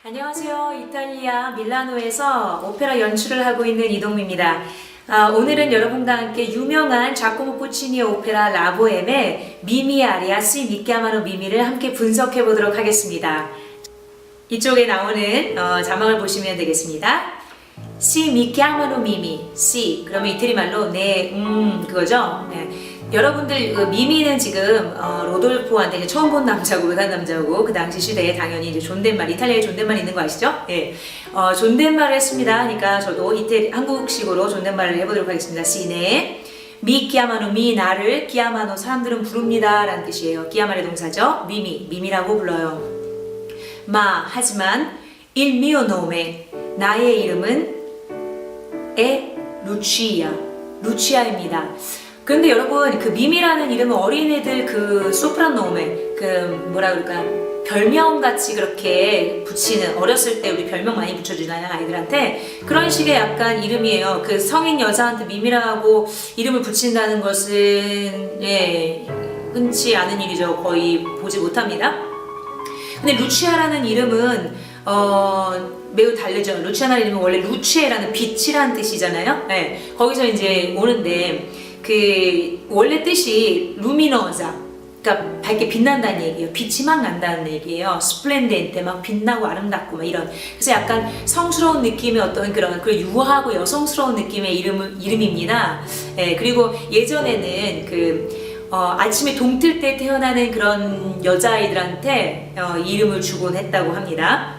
안녕하세요. 이탈리아 밀라노에서 오페라 연출을 하고 있는 이동미입니다. 오늘은 여러분과 함께 유명한 자코모 puccini의 오페라 라보엠의 미미 아리아 시 미치아마노 미미를 함께 분석해 보도록 하겠습니다. 이쪽에 나오는 자막을 보시면 되겠습니다. 시 미치아마노 미미, 시 그러면 이태리 말로 네, 그거죠. 네. 여러분들 미미는 지금 로돌포한테 처음 본 남자고 외간 남자고 그 당시 시대에 당연히 이제 존댓말, 이탈리아에 존댓말 있는 거 아시죠? 예, 존댓말을 했습니다. 그러니까 저도 한국식으로 존댓말을 해보도록 하겠습니다. 시네 미 키아마노 미 나를 키아마노 사람들은 부릅니다 라는 뜻이에요. 키아마의 동사죠. 미미라고 불러요. 마 하지만 il mio nome 나의 이름은 에 루치아입니다. 그런데 여러분 그 미미라는 이름은 어린애들 그 소프라노메 그 뭐라 그럴까 별명같이 그렇게 붙이는 어렸을 때 우리 별명 많이 붙여주잖아요 아이들한테 그런 식의 약간 이름이에요. 그 성인 여자한테 미미라고 이름을 붙인다는 것은 예, 흔치 않은 일이죠. 거의 보지 못합니다. 근데 루치아라는 이름은 매우 다르죠. 루치아라는 이름은 원래 루치에라는 빛이라는 뜻이잖아요. 네, 거기서 이제 오는데 그 원래 뜻이 루미노자, 그러니까 밝게 빛난다는 얘기예요. 빛이 막 난다는 얘기예요. 스플렌덴테 막 빛나고 아름답고 막 이런. 그래서 약간 성스러운 느낌의 어떤 그런 유하고 여성스러운 느낌의 이름입니다. 예, 그리고 예전에는 아침에 동틀 때 태어나는 그런 여자아이들한테 이름을 주곤 했다고 합니다.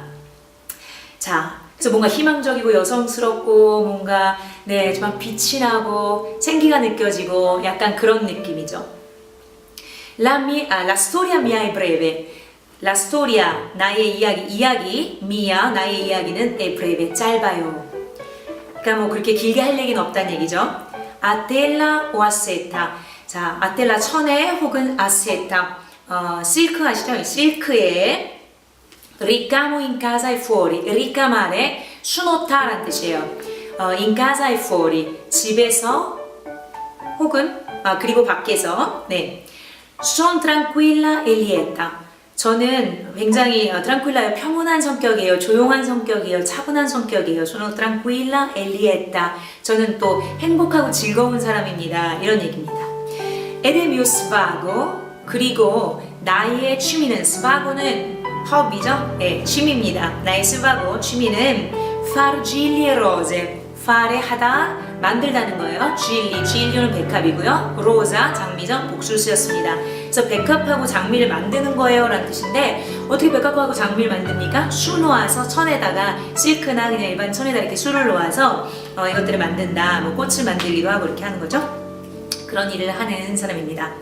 자. 그래서 뭔가 희망적이고 여성스럽고 뭔가 네 정말 빛이 나고 생기가 느껴지고 약간 그런 느낌이죠. La storia mia è breve. La storia 나의 이야기 mia 나의 이야기는 è breve 짧아요. 그러니까 뭐 그렇게 길게 할 얘기는 없다는 얘기죠. A tela o a seta. 자, a tela 천에 혹은 a seta. 실크 아시죠? 실크에 ricamo in casa e fuori. ricamare 수놓다라는 뜻이에요. in casa e fuori 집에서 혹은 그리고 밖에서 네. Son tranquilla e lieta. 저는 굉장히 tranquilla요. 평온한 성격이에요. 조용한 성격이에요. 차분한 성격이에요. Sono tranquilla e lieta. 저는 또 행복하고 즐거운 사람입니다. 이런 얘기입니다. Ed è mio svago. 그리고 나의 취미는 svago는 허비죠? 네, 취미입니다. 나의 스바고 취미는 far gilli e rose. fare 하다, 만들다는 거예요. gilli는 백합이고요. rosa, 장미죠? 복수를 쓰였습니다. 그래서 백합하고 장미를 만드는 거예요 라는 뜻인데 어떻게 백합하고 장미를 만듭니까? 수 놓아서 천에다가 실크나 그냥 일반 천에다 이렇게 수를 놓아서 이것들을 만든다. 뭐 꽃을 만들기도 하고 이렇게 하는 거죠. 그런 일을 하는 사람입니다.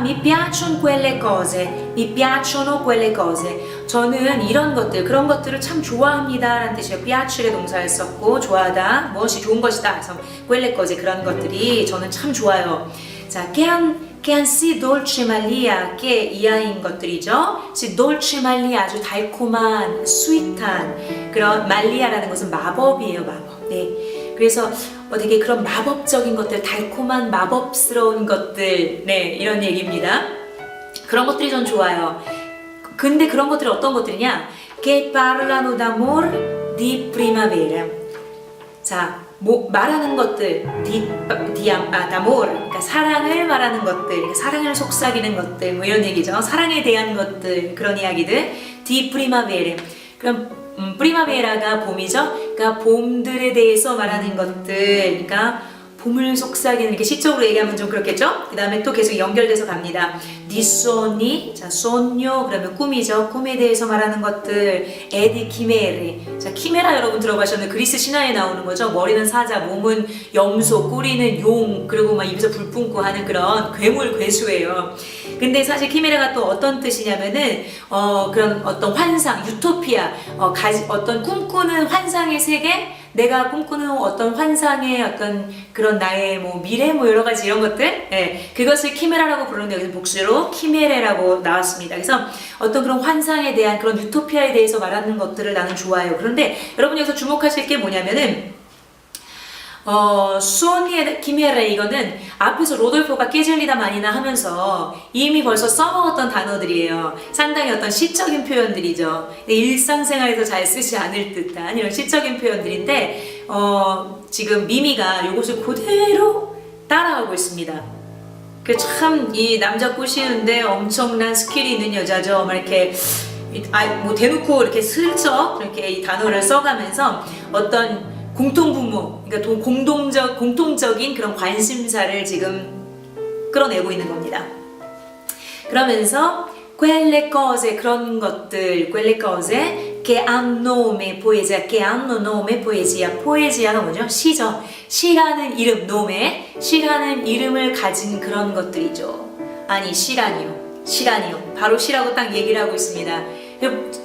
mi piacciono quelle cose. mi piacciono quelle cose. 저는 이런 것들, 그런 것들을 참 좋아합니다 라는 뜻이에요. piace를 동사를 썼고 좋아하다, 무엇이 좋은 것이다. 그래서 quelle cose, 그런 것들이 저는 참 좋아요. 자, che han si dolce malia, che 이하인 것들이죠. si dolce malia, 아주 달콤한, 스윗한 그런 말리아라는 것은 마법이에요. 마법. 네. 그래서 되게 그런 마법적인 것들, 달콤한 마법스러운 것들, 네, 이런 얘기입니다. 그런 것들이 전 좋아요. 근데 그런 것들이 어떤 것들이냐? che parlano d'amor di primavera. 자, 말하는 것들, d'amor, 그러니까 사랑을 말하는 것들, 그러니까 사랑을 속삭이는 것들, 뭐 이런 얘기죠. 사랑에 대한 것들, 그런 이야기들, di primavera. 그럼 프리마베라가 봄이죠. 그러니까 봄들에 대해서 말하는 것들, 그러니까 봄을 속삭이는 이렇게 시적으로 얘기하면 좀 그렇겠죠. 그 다음에 또 계속 연결돼서 갑니다. di sogni, 자 sogno 그러면 꿈이죠. 꿈에 대해서 말하는 것들, e di chimere. 자 키메라 여러분 들어보셨는데 그리스 신화에 나오는 거죠. 머리는 사자, 몸은 염소, 꼬리는 용, 그리고 막 입에서 불 뿜고 하는 그런 괴물 괴수예요. 근데 사실 키메라가 또 어떤 뜻이냐면은 그런 어떤 환상, 유토피아, 어떤 꿈꾸는 환상의 세계, 내가 꿈꾸는 어떤 환상의 어떤 그런 나의 뭐 미래 뭐 여러 가지 이런 것들, 예, 그것을 키메라라고 부르는데 여기서 복수로 키메레라고 나왔습니다. 그래서 어떤 그런 환상에 대한 그런 유토피아에 대해서 말하는 것들을 나는 좋아해요. 그런데 여러분 여기서 주목하실 게 뭐냐면은 수언니의 키메레 이거는 앞에서 로돌포가 깨질리다 마니나 하면서 이미 벌써 써먹었던 단어들이에요. 상당히 어떤 시적인 표현들이죠. 일상생활에서 잘 쓰지 않을 듯한 이런 시적인 표현들인데 지금 미미가 이것을 그대로 따라하고 있습니다. 참 이 남자 꼬시는데 엄청난 스킬이 있는 여자죠. 막 이렇게 뭐 대놓고 이렇게 슬쩍 이렇게 이 단어를 써가면서 어떤 공통분모, 그러니까 공통적인 그런 관심사를 지금 끌어내고 있는 겁니다. 그러면서 quelle cose 그런 것들, quelle cose che hanno nome poesia, che hanno nome poesia. poesia가 뭐죠? 시죠. 시라는 이름, nome, 시라는 이름을 가진 그런 것들이죠. 아니 시라니요, 시라니요. 바로 시라고 딱 얘기를 하고 있습니다.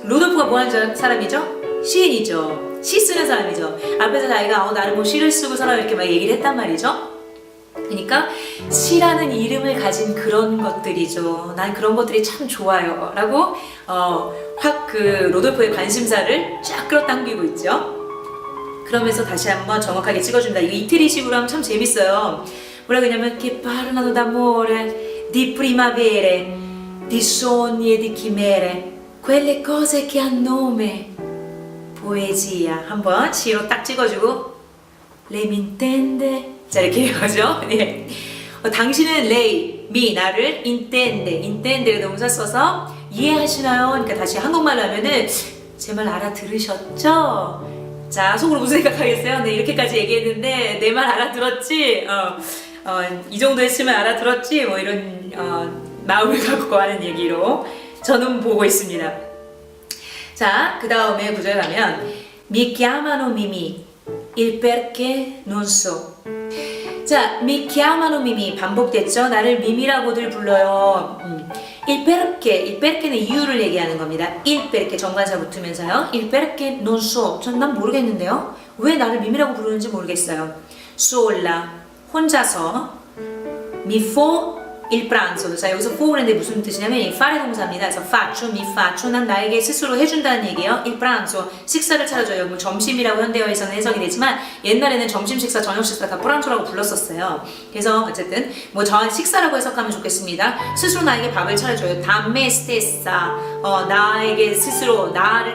로돌프가 뭐 하는 사람이죠? 시인이죠. 시 쓰는 사람이죠. 앞에서 자기가 나는 뭐 시를 쓰고 살아 이렇게 막 얘기를 했단 말이죠. 그러니까 시라는 이름을 가진 그런 것들이죠. 난 그런 것들이 참 좋아요. 라고 확 그 로돌프의 관심사를 쫙 끌어당기고 있죠. 그러면서 다시 한번 정확하게 찍어준다. 이 이태리식으로 하면 참 재밌어요. 뭐라고 했냐면 che parlano d'amore, di primavere, di sogni e di chimere, quelle cose che hanno nome poesia. 한번 시로 딱 찍어주고 lei mi intende. 자 이렇게 해가죠. 네. 당신은 lei, me, 나를 intende를 동사 써서 이해하시나요? 그러니까 다시 한국말로 하면은 제 말 알아들으셨죠? 자 속으로 무슨 생각하겠어요? 네 이렇게까지 얘기했는데 내 말 알아들었지? 이 정도 했으면 알아들었지? 뭐 이런 마음을 갖고 하는 얘기로 저는 보고 있습니다. 자, 그 다음에 구절 가면 Mi chiamano Mimi, il perché non so. 자, Mi chiamano Mimi 반복됐죠? 나를 미미라고들 불러요. Il perque는 이유를 얘기하는 겁니다. Il perché 정관사 붙으면서요. Il perché non so. 난 모르겠는데요. 왜 나를 미미라고 부르는지 모르겠어요. Sola, 혼자서. Mi fo il pranzo. 자 여기서 fo는데 무슨 뜻이냐면 이 fare 동사입니다. 그래서 faccio, mi faccio. 난 나에게 스스로 해준다는 얘기예요. il pranzo. 식사를 차려줘요. 뭐 점심이라고 현대어에서는 해석이 되지만 옛날에는 점심 식사, 저녁 식사 다 pranzo라고 불렀었어요. 그래서 어쨌든 뭐 저 식사라고 해석하면 좋겠습니다. 스스로 나에게 밥을 차려줘요. da me stessa. 나에게 스스로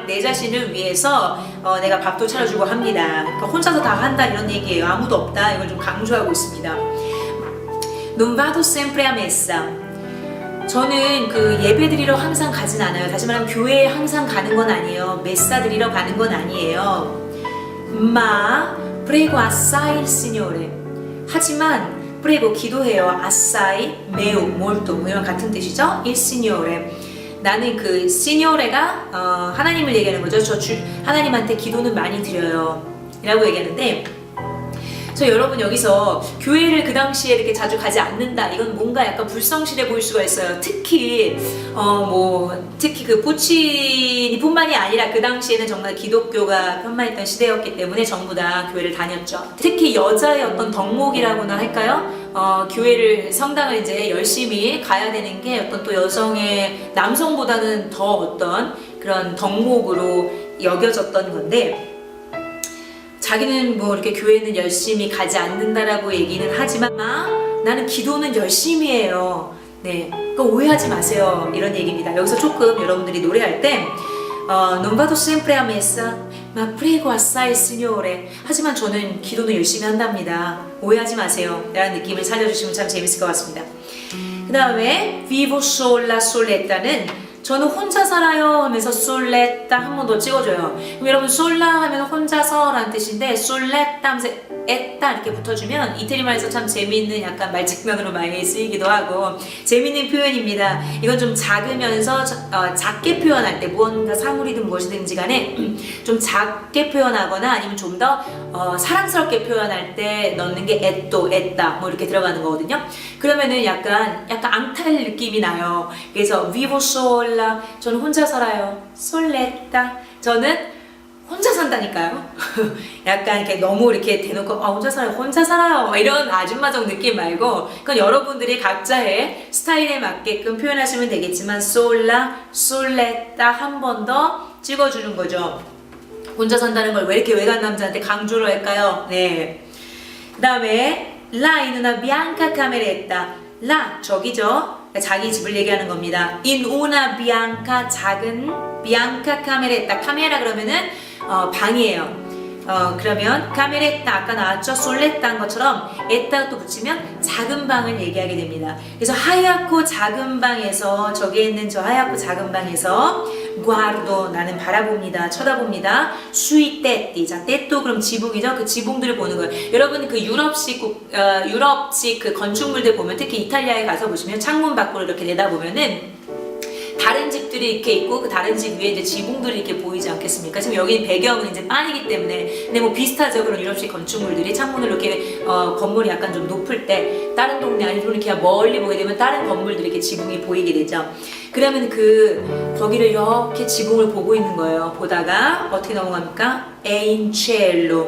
내 자신을 위해서 내가 밥도 차려주고 합니다. 그러니까 혼자서 다 한다 이런 얘기예요. 아무도 없다. 이걸 좀 강조하고 있습니다. Non vado sempre a messa. 저는 그 예배 드리러 항상 가진 않아요. 다시 말하면 교회에 항상 가는 건 아니에요. 메사 드리러 가는 건 아니에요. Ma prego assai il Signore. 하지만 prego 기도해요. assai, 매우, molto 뭐 이런 같은 뜻이죠. il Signore. 나는 그 Signore가 하나님을 얘기하는 거죠. 하나님한테 기도는 많이 드려요. 라고 얘기하는데 여러분 여기서 교회를 그 당시에 이렇게 자주 가지 않는다. 이건 뭔가 약간 불성실해 보일 수가 있어요. 특히 특히 그 포치니뿐만이 아니라 그 당시에는 정말 기독교가 편만했던 시대였기 때문에 전부 다 교회를 다녔죠. 특히 여자의 어떤 덕목이라고나 할까요? 교회를 성당을 이제 열심히 가야 되는 게 어떤 또 여성의 남성보다는 더 어떤 그런 덕목으로 여겨졌던 건데. 자기는 뭐 이렇게 교회는 열심히 가지 않는다라고 얘기는 하지만 나는 기도는 열심히 해요. 네, 그거 오해하지 마세요. 이런 얘기입니다. 여기서 조금 여러분들이 노래할 때 Non vado sempre a messa, ma prego assai il Signore. 하지만 저는 기도는 열심히 한답니다. 오해하지 마세요. 라는 느낌을 살려주시면 참 재밌을 것 같습니다. 그 다음에 vivo sola, soletta는 저는 혼자 살아요 하면서 솔레타 한 번 더 찍어줘요. 그럼 여러분 솔라 하면 혼자서 라는 뜻인데 솔레타 하면서 에따 이렇게 붙어주면 이태리 말에서 참 재미있는 약간 말장난으로 많이 쓰이기도 하고 재미있는 표현입니다. 이건 좀 작으면서 작게 표현할 때 무언가 사물이든 무엇이든지 간에 좀 작게 표현하거나 아니면 좀 더 사랑스럽게 표현할 때 넣는 게 에또, 에따 뭐 이렇게 들어가는 거거든요. 그러면은 약간 앙탈 느낌이 나요. 그래서 vivo sola 저는 혼자 살아요. 솔레타 저는 혼자 산다니까요. 약간 이렇게 너무 이렇게 대놓고 혼자 살아요 이런 아줌마적 느낌 말고 그건 여러분들이 각자의 스타일에 맞게끔 표현하시면 되겠지만 솔라, 솔레타 한 번 더 찍어주는 거죠. 혼자 산다는 걸 왜 이렇게 외간 남자한테 강조를 할까요? 네. 그 다음에 la in una bianca cameretta. la 저기죠. 자기 집을 얘기하는 겁니다. in una bianca 작은 bianca cameretta. 카메라 그러면은 방이에요. 그러면 cameretta 아까 나왔죠? 솔레타인 것처럼 에따가 또 붙이면 작은 방을 얘기하게 됩니다. 그래서 하얗고 작은 방에서 저기에 있는 저 하얗고 작은 방에서 guardo 나는 바라봅니다. 쳐다봅니다. sui tetti. 자, tetto 그럼 지붕이죠? 그 지붕들을 보는 거예요. 여러분 그 유럽식 그 건축물들 보면 특히 이탈리아에 가서 보시면 창문 밖으로 이렇게 내다보면은 다른 집들이 이렇게 있고 그 다른 집 위에 이제 지붕들이 이렇게 보이지 않겠습니까? 지금 여기는 배경은 이제 파리이기 때문에 근데 뭐 비슷하죠. 그런 유럽식 건축물들이 창문을 이렇게 건물이 약간 좀 높을 때 다른 동네 아니면 이렇게 멀리 보게 되면 다른 건물들이 이렇게 지붕이 보이게 되죠. 그러면 거기를 이렇게 지붕을 보고 있는 거예요. 보다가 어떻게 넘어갑니까? E in cielo.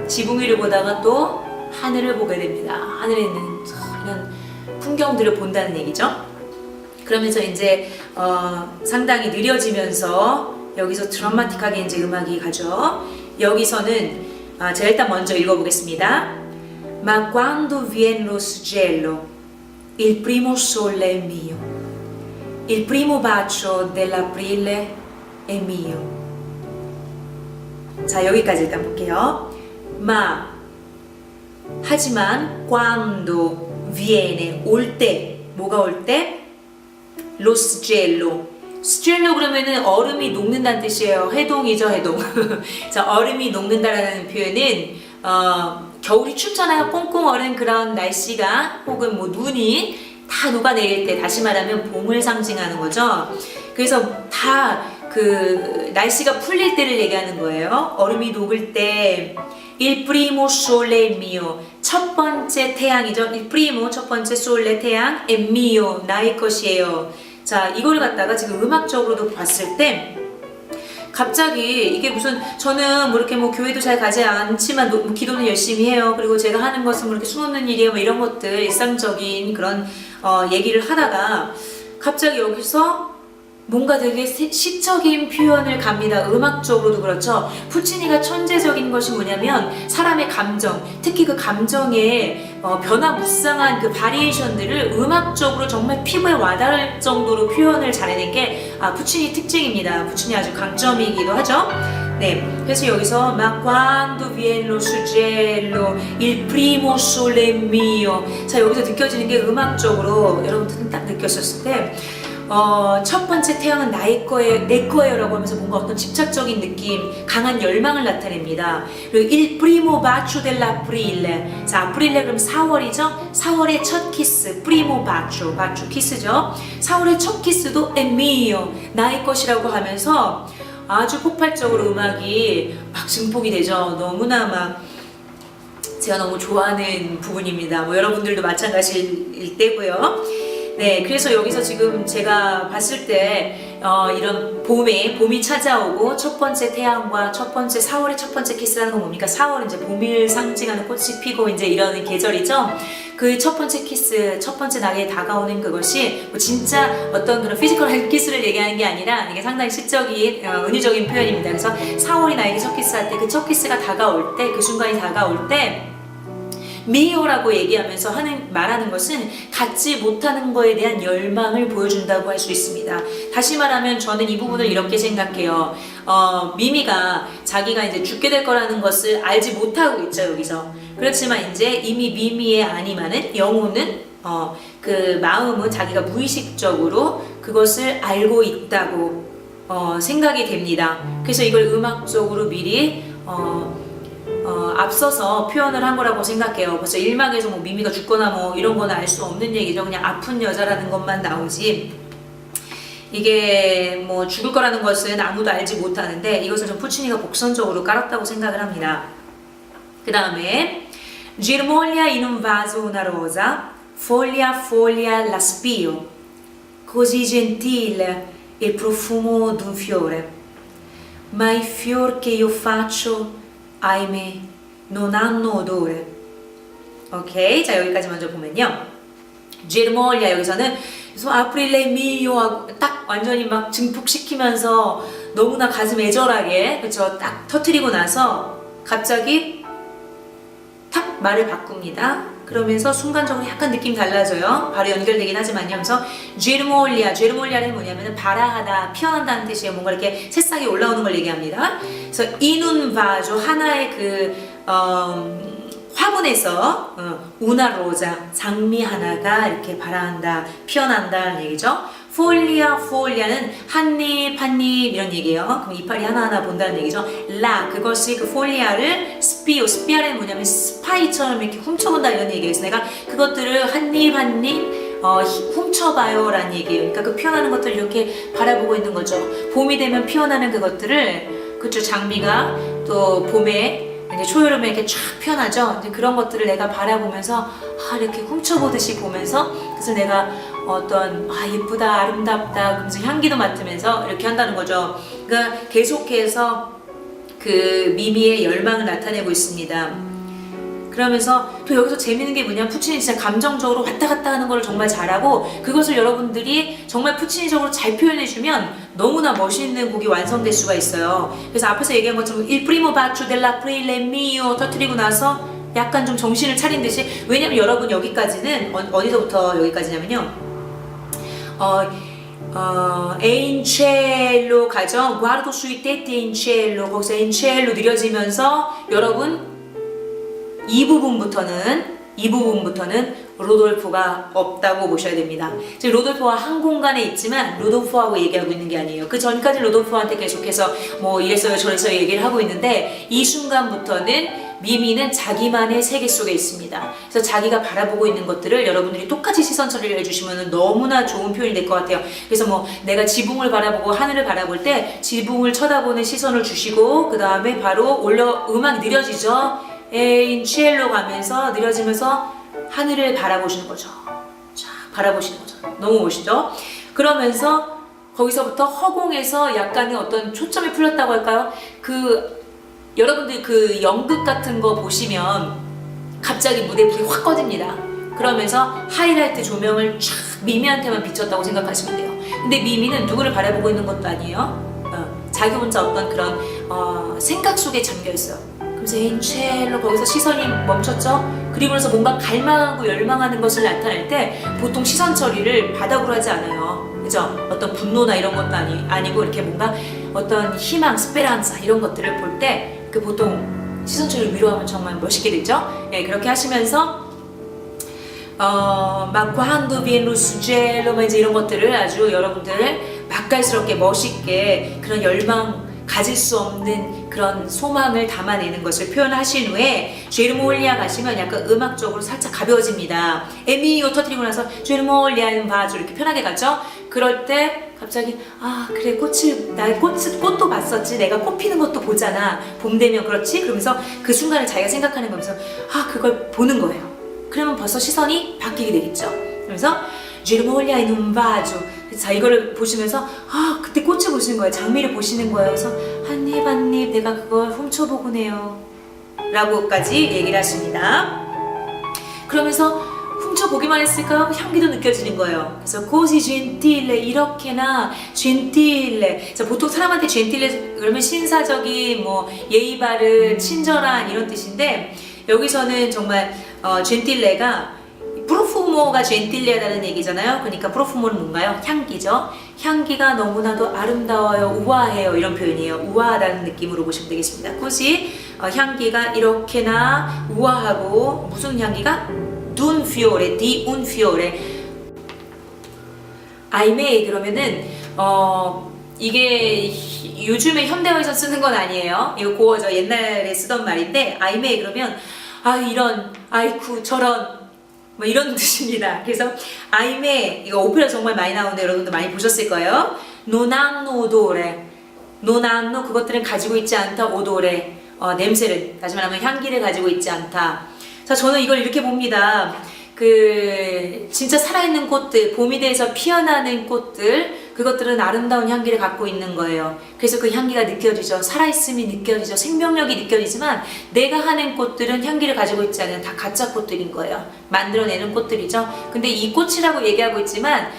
지붕 위를 보다가 또 하늘을 보게 됩니다. 하늘에 있는 이런 풍경들을 본다는 얘기죠. 그러면서 이제 상당히 느려지면서 여기서 드라마틱하게 이제 음악이 가죠. 여기서는 제가 일단 먼저 읽어보겠습니다. Ma quando viene lo sgelo, il primo sole è mio, il primo bacio dell'aprile è mio. 자, 여기까지 일단 볼게요. Ma 하지만 quando viene 올 때, 뭐가 올 때? lo sgelo. sgelo 그러면은 얼음이 녹는다는 뜻이에요. 해동이죠, 해동. 자, 얼음이 녹는다라는 표현은 겨울이 춥잖아요. 꽁꽁 얼은 그런 날씨가 혹은 뭐 눈이 다 녹아내릴 때, 다시 말하면 봄을 상징하는 거죠. 그래서 다 그 날씨가 풀릴 때를 얘기하는 거예요. 얼음이 녹을 때 il primo sole è mio. 첫 번째 태양이죠. il primo 첫 번째 sole 태양 è mio 나의 것이에요. 자, 이걸 갖다가 지금 음악적으로도 봤을 때 갑자기 이게 무슨 저는 뭐 이렇게 뭐 교회도 잘 가지 않지만 뭐 기도는 열심히 해요. 그리고 제가 하는 것은 뭐 이렇게 수놓는 일이에요. 뭐 이런 것들 일상적인 그런 얘기를 하다가 갑자기 여기서 뭔가 되게 시적인 표현을 갑니다. 음악적으로도 그렇죠. 푸치니가 천재적인 것이 뭐냐면 사람의 감정, 특히 그 감정의 변화무쌍한 그 바리에이션들을 음악적으로 정말 피부에 와닿을 정도로 표현을 잘해낸 게 푸치니 특징입니다. 푸치니 아주 강점이기도 하죠. 네, 그래서 여기서 Ma quando viene lo sgelo, il primo sole è mio. 자, 여기서 느껴지는 게 음악적으로 여러분들은 딱 느꼈었을 때 첫 번째 태양은 나의 거예요, 내 거예요라고 하면서 뭔가 어떤 집착적인 느낌, 강한 열망을 나타냅니다. 그리고 il primo bacio dell'aprile. 자, aprile 그럼 4월이죠? 4월의 첫 키스, primo bacio, bacio 키스죠. 4월의 첫 키스도 è mio, 나의 것이라고 하면서 아주 폭발적으로 음악이 막 증폭이 되죠. 너무나 막 제가 너무 좋아하는 부분입니다. 뭐 여러분들도 마찬가지일 때고요. 네, 그래서 여기서 지금 제가 봤을 때 이런 봄이 찾아오고 첫 번째 태양과 첫 번째 4월의 첫 번째 키스라는 건 뭡니까? 4월은 이제 봄을 상징하는 꽃이 피고 이제 이러는 계절이죠. 그 첫 번째 키스, 첫 번째 나에게 다가오는 그것이 뭐 진짜 어떤 그런 피지컬한 키스를 얘기하는 게 아니라 이게 상당히 시적인 은유적인 표현입니다. 그래서 4월이 나에게 첫 키스할 때 그 첫 키스가 다가올 때 그 순간이 다가올 때 미오라고 얘기하면서 말하는 것은 갖지 못하는 거에 대한 열망을 보여준다고 할 수 있습니다. 다시 말하면 저는 이 부분을 이렇게 생각해요. 미미가 자기가 이제 죽게 될 거라는 것을 알지 못하고 있죠, 여기서. 그렇지만 이제 이미 미미의 아니마는 영혼은 그 마음은 자기가 무의식적으로 그것을 알고 있다고 생각이 됩니다. 그래서 이걸 음악적으로 미리 앞서서 표현을 한 거라고 생각해요. 벌써 1막에서 뭐 미미가 죽거나 뭐 이런 거는 알 수 없는 얘기죠. 그냥 아픈 여자라는 것만 나오지 이게 뭐 죽을 거라는 것은 아무도 알지 못하는데 이것을 좀 푸치니가 복선적으로 깔았다고 생각을 합니다. 그 다음에 Germoglia in un vaso una rosa, foglia a foglia la spio, così gentile il profumo d'un fiore, ma i fior che io faccio ahimè non hanno odore. 오케이, 자 여기까지 먼저 보면요. Germoglia 여기서는 아프릴레 미요 하고 딱 완전히 막 증폭시키면서 너무나 가슴 애절하게 그쵸 딱 터트리고 나서 갑자기 탁 말을 바꿉니다. 그러면서 순간적으로 약간 느낌 달라져요. 바로 연결되긴 하지만요. 그래서 제르몰리아는 뭐냐면은 발아하다, 피어난다는 뜻이에요. 뭔가 이렇게 새싹이 올라오는 걸 얘기합니다. 그래서 이눈바조 하나의 화분에서 우나로자 장미 하나가 이렇게 발아한다, 피어난다는 얘기죠. 폴리아는 한입 이런 얘기예요. 그럼 이파리 하나하나 본다는 얘기죠. 그것이 그 폴리아를 스피아는 뭐냐면 스파이처럼 이렇게 훔쳐본다 이런 얘기예요. 그래서 내가 그것들을 한입 훔쳐봐요 라는 얘기예요. 그러니까 그 피어나는 것들을 이렇게 바라보고 있는 거죠. 봄이 되면 피어나는 그것들을, 그쵸, 장미가 또 봄에 이제 초여름에 이렇게 쫙 피어나죠. 이제 그런 것들을 내가 바라보면서 이렇게 훔쳐보듯이 보면서, 그래서 내가 어떤 예쁘다, 아름답다 그러면서 향기도 맡으면서 이렇게 한다는 거죠. 그러니까 계속해서 그 미미의 열망을 나타내고 있습니다. 그러면서 또 여기서 재밌는 게 뭐냐면 푸치니 진짜 감정적으로 왔다 갔다 하는 걸 정말 잘하고, 그것을 여러분들이 정말 푸치니적으로 잘 표현해주면 너무나 멋있는 곡이 완성될 수가 있어요. 그래서 앞에서 얘기한 것처럼 Il primo bacio dell'aprile mio 터뜨리고 나서 약간 좀 정신을 차린 듯이, 왜냐면 여러분 여기까지는 어디서부터 여기까지냐면요, 엔첼로 가죠. Guardo sui tetti 엔첼로, 거기서 엔첼로 느려지면서 여러분 이 부분부터는 로돌포가 없다고 보셔야 됩니다. 지금 로돌포와 한 공간에 있지만 로돌포하고 얘기하고 있는 게 아니에요. 그 전까지 로돌포한테 계속해서 뭐 이랬어요 저랬어요 얘기를 하고 있는데, 이 순간부터는 미미는 자기만의 세계 속에 있습니다. 그래서 자기가 바라보고 있는 것들을 여러분들이 똑같이 시선 처리를 해주시면 너무나 좋은 표현이 될 것 같아요. 그래서 뭐 내가 지붕을 바라보고 하늘을 바라볼 때 지붕을 쳐다보는 시선을 주시고, 그 다음에 바로 음악이 느려지죠. 인첼로 가면서 느려지면서 하늘을 바라보시는 거죠. 쫙 바라보시는 거죠. 너무 멋있죠? 그러면서 거기서부터 허공에서 약간의 어떤 초점이 풀렸다고 할까요? 여러분들 그 연극 같은 거 보시면 갑자기 무대 불이 확 꺼집니다. 그러면서 하이라이트 조명을 쫙 미미한테만 비쳤다고 생각하시면 돼요. 근데 미미는 누구를 바라보고 있는 것도 아니에요. 자기 혼자 어떤 그런 생각 속에 잠겨 있어요. 그래서 엔첼로 거기서 시선이 멈췄죠. 그리고 나서 뭔가 갈망하고 열망하는 것을 나타낼 때 보통 시선 처리를 바닥으로 하지 않아요. 그죠? 어떤 분노나 이런 것도 아니고 이렇게 뭔가 어떤 희망, 스페란사 이런 것들을 볼 때 그 보통 시선 처리를 위로 하면 정말 멋있게 되죠. 네, 그렇게 하시면서 막 quando viene lo suggello 이제 이런 것들을 아주 여러분들 맛깔스럽게 멋있게 그런 열망 가질 수 없는 그런 소망을 담아내는 것을 표현하신 후에 제르몰리아 가시면 약간 음악적으로 살짝 가벼워집니다. 에미오 터뜨리고 나서 제르몰리아는 바죠 이렇게 편하게 가죠. 그럴 때 갑자기 그래 꽃도 봤었지, 내가 꽃 피는 것도 보잖아, 봄 되면 그렇지, 그러면서 그 순간을 자기가 생각하는 거면서 그걸 보는 거예요. 그러면 벌써 시선이 바뀌게 되겠죠. 그래서 제르몰리아 in un vaso. 자, 이거를 보시면서 그때 꽃을 보시는 거예요. 장미를 보시는 거예요. 그래서 한입 내가 그걸 훔쳐보곤 해요 라고까지 얘기를 하십니다. 그러면서 훔쳐보기만 했을까요? 향기도 느껴지는 거예요. 그래서 così gentile, 이렇게나 gentile. 자, 보통 사람한테 gentile 그러면 신사적인, 뭐 예의 바른, 친절한 이런 뜻인데, 여기서는 정말 gentile가 프로푸모가 젠틸리하다는 얘기잖아요. 그러니까 프로푸모는 뭔가요? 향기죠. 향기가 너무나도 아름다워요, 우아해요, 이런 표현이에요. 우아하다는 느낌으로 보시면 되겠습니다. 굳이 향기가 이렇게나 우아하고, 무슨 향기가? d'un fiore, di un fiore. 아이메이 그러면은 이게 요즘에 현대어에서 쓰는 건 아니에요. 이거 고어죠. 옛날에 쓰던 말인데, 아이메이 그러면 이런, 아이쿠 저런, 뭐 이런 뜻입니다. 그래서 아이메, 이거 오페라 정말 많이 나오는데 여러분들 많이 보셨을 거예요. non hanno odore, non hanno 그것들은 가지고 있지 않다, odore 냄새를, 다시 말하면 향기를 가지고 있지 않다. 자, 저는 이걸 이렇게 봅니다. 진짜 살아있는 꽃들, 봄이 돼서 피어나는 꽃들, 그것들은 아름다운 향기를 갖고 있는 거예요. 그래서 그 향기가 느껴지죠. 살아있음이 느껴지죠. 생명력이 느껴지지만 내가 하는 꽃들은 향기를 가지고 있지 않은 다 가짜 꽃들인 거예요. 만들어내는 꽃들이죠. 근데 이 꽃이라고 얘기하고 있지만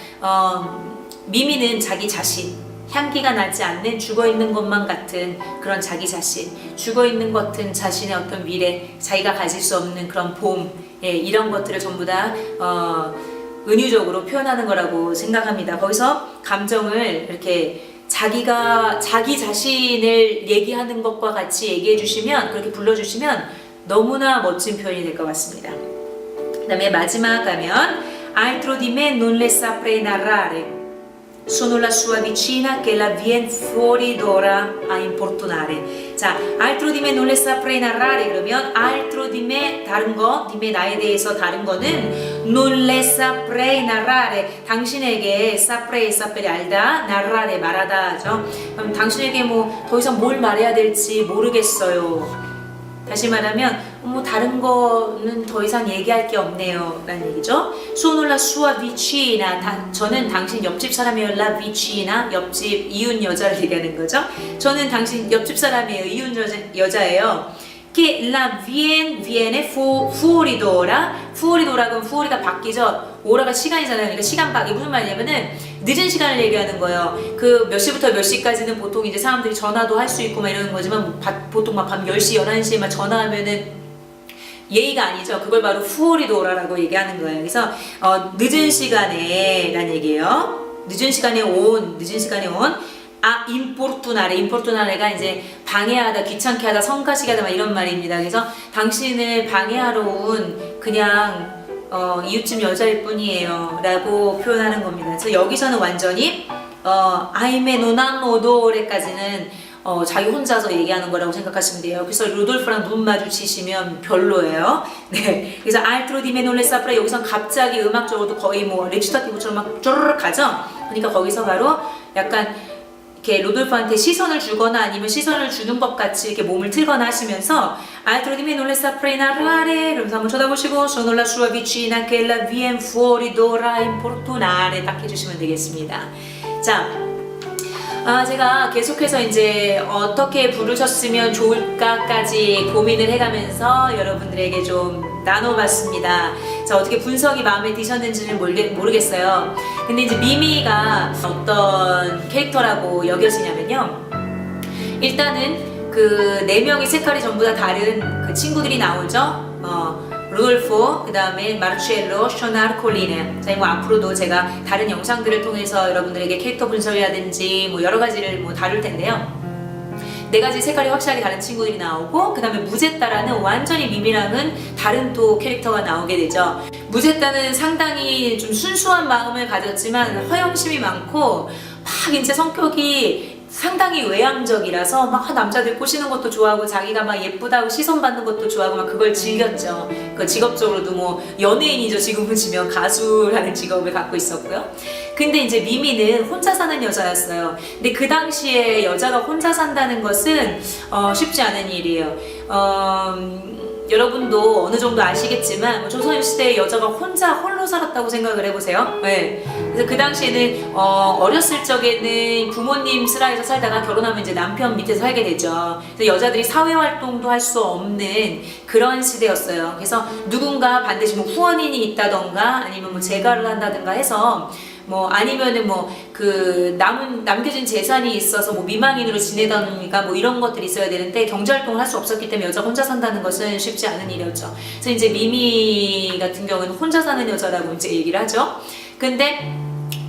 미미는 자기 자신, 향기가 나지 않는 죽어있는 것만 같은 그런 자기 자신, 죽어있는 것 같은 자신의 어떤 미래, 자기가 가질 수 없는 그런 봄, 이런 것들을 전부 다 은유적으로 표현하는 거라고 생각합니다. 거기서 감정을 이렇게 자기 자신을 얘기하는 것과 같이 얘기해 주시면, 그렇게 불러주시면 너무나 멋진 표현이 될 것 같습니다. 그 다음에 마지막 가면 Altro di me non le saprei narrare, sono la sua vicina che la vien fuori d'ora a importunare. 자, altro di me non le saprei narrare 그러면 altro di me 다른 거, di me 나에 대해서 다른 거는 non le saprei narrare 당신에게 saprei 알다, narrare 말하다 하죠. 그럼 당신에게 뭐 더 이상 뭘 말해야 될지 모르겠어요. 다시 말하면 뭐 다른 거는 더 이상 얘기할 게 없네요 라는 얘기죠. Sono la sua vicina, 저는 당신 옆집 사람이에요. La vicina, 옆집 이웃 여자를 얘기하는 거죠. 저는 당신 옆집 사람이에요. 이웃 여자예요. Che la viene fuori d'ora. fuori d'ora가 fuori가 바뀌죠. 오라가 시간이잖아요. 그러니까 시간 바뀌 무슨 말이냐면은 늦은 시간을 얘기하는 거예요. 그 몇 시부터 몇 시까지는 보통 이제 사람들이 전화도 할 수 있고 막 이러는 거지만 보통 막 밤 10시, 11시에 막 전화하면은 예의가 아니죠. 그걸 바로 fuori d'ora라고 얘기하는 거예요. 그래서 늦은 시간에 라는 얘기예요. 늦은 시간에 온 importunare가 이제 방해하다, 귀찮게 하다, 성가시게 하다 막 이런 말입니다. 그래서 당신을 방해하러 온 그냥 이웃집 여자일 뿐이에요 라고 표현하는 겁니다. 그래서 여기서는 완전히 ahimè non hanno odore까지는 자기 혼자서 얘기하는 거라고 생각하시면 돼요. 그래서 루돌프랑 눈 마주치시면 별로예요. 네, 그래서 altro di me non le saprei 여기선 갑자기 음악적으로도 거의 뭐 레치타티브처럼 막 쪼르륵 가죠. 그러니까 거기서 바로 약간 이렇게 로돌프한테 시선을 주거나 아니면 시선을 주는 것 같이 이렇게 몸을 틀거나 하시면서 altro di me non le saprei narrare 그러면서 한번 쳐다보시고 sono la sua vicina che la vien fuori d'ora a importunare 딱 해주시면 되겠습니다. 자, 제가 계속해서 이제 어떻게 부르셨으면 좋을까까지 고민을 해가면서 여러분들에게 좀 나눠봤습니다. 자, 어떻게 분석이 마음에 드셨는지는 모르겠어요. 근데 이제 미미가 어떤 캐릭터라고 여겨지냐면요. 일단은 그 4명의 색깔이 전부 다 다른 그 친구들이 나오죠. 루돌포, 그 다음에 마르첼로, 쇼나르, 콜리네. 자, 이거 앞으로도 제가 다른 영상들을 통해서 여러분들에게 캐릭터 분석이라든지 뭐 여러 가지를 뭐 다룰 텐데요. 4가지 색깔이 확실하게 다른 친구들이 나오고, 그 다음에 무제따라는 완전히 미미랑은 다른 또 캐릭터가 나오게 되죠. 무제따는 상당히 좀 순수한 마음을 가졌지만 허영심이 많고 막 이제 성격이 상당히 외향적이라서 막 남자들 꼬시는 것도 좋아하고 자기가 막 예쁘다고 시선 받는 것도 좋아하고 막 그걸 즐겼죠. 그 직업적으로도 뭐 연예인이죠. 지금은 치면 가수라는 직업을 갖고 있었고요. 근데 이제 미미는 혼자 사는 여자였어요. 근데 그 당시에 여자가 혼자 산다는 것은 쉽지 않은 일이에요. 여러분도 어느 정도 아시겠지만 조선시대에 여자가 홀로 살았다고 생각을 해보세요. 네. 그래서 그 당시에는 어렸을 적에는 부모님 슬하에서 살다가 결혼하면 이제 남편 밑에서 살게 되죠. 그래서 여자들이 사회활동도 할 수 없는 그런 시대였어요. 그래서 누군가 반드시 뭐 후원인이 있다던가 아니면 뭐 재가를 한다든가 해서 뭐 아니면은 뭐 그 남겨진 재산이 있어서 뭐 미망인으로 지내다든가 뭐 이런 것들이 있어야 되는데 경제활동을 할 수 없었기 때문에 여자가 혼자 산다는 것은 쉽지 않은 일이었죠. 그래서 이제 미미 같은 경우는 혼자 사는 여자라고 이제 얘기를 하죠. 근데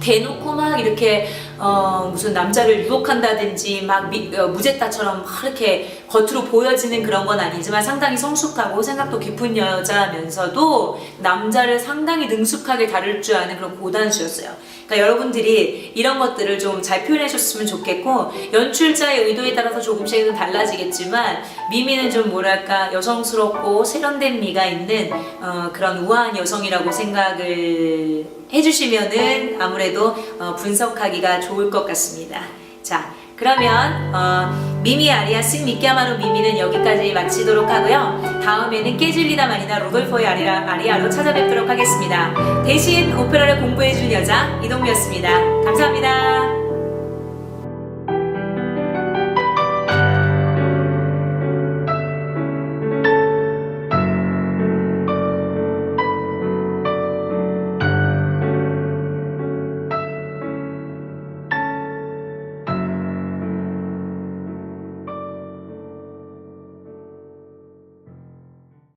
대놓고 막 이렇게 무슨 남자를 유혹한다든지 막 무제따처럼 막 이렇게 겉으로 보여지는 그런 건 아니지만 상당히 성숙하고 생각도 깊은 여자면서도 남자를 상당히 능숙하게 다룰 줄 아는 그런 고단수였어요. 그러니까 여러분들이 이런 것들을 좀 잘 표현해 줬으면 좋겠고, 연출자의 의도에 따라서 조금씩은 달라지겠지만 미미는 좀 뭐랄까 여성스럽고 세련된 미가 있는 그런 우아한 여성이라고 생각을 해주시면은 아무래도 분석하기가 좋을 것 같습니다. 자, 그러면 미미 아리아 신 미끼아마루 미미는 여기까지 마치도록 하고요. 다음에는 깨질리다 마니나 로돌포의 아리아로 찾아뵙도록 하겠습니다. 대신 오페라를 공부해준 여자 이동미였습니다. 감사합니다.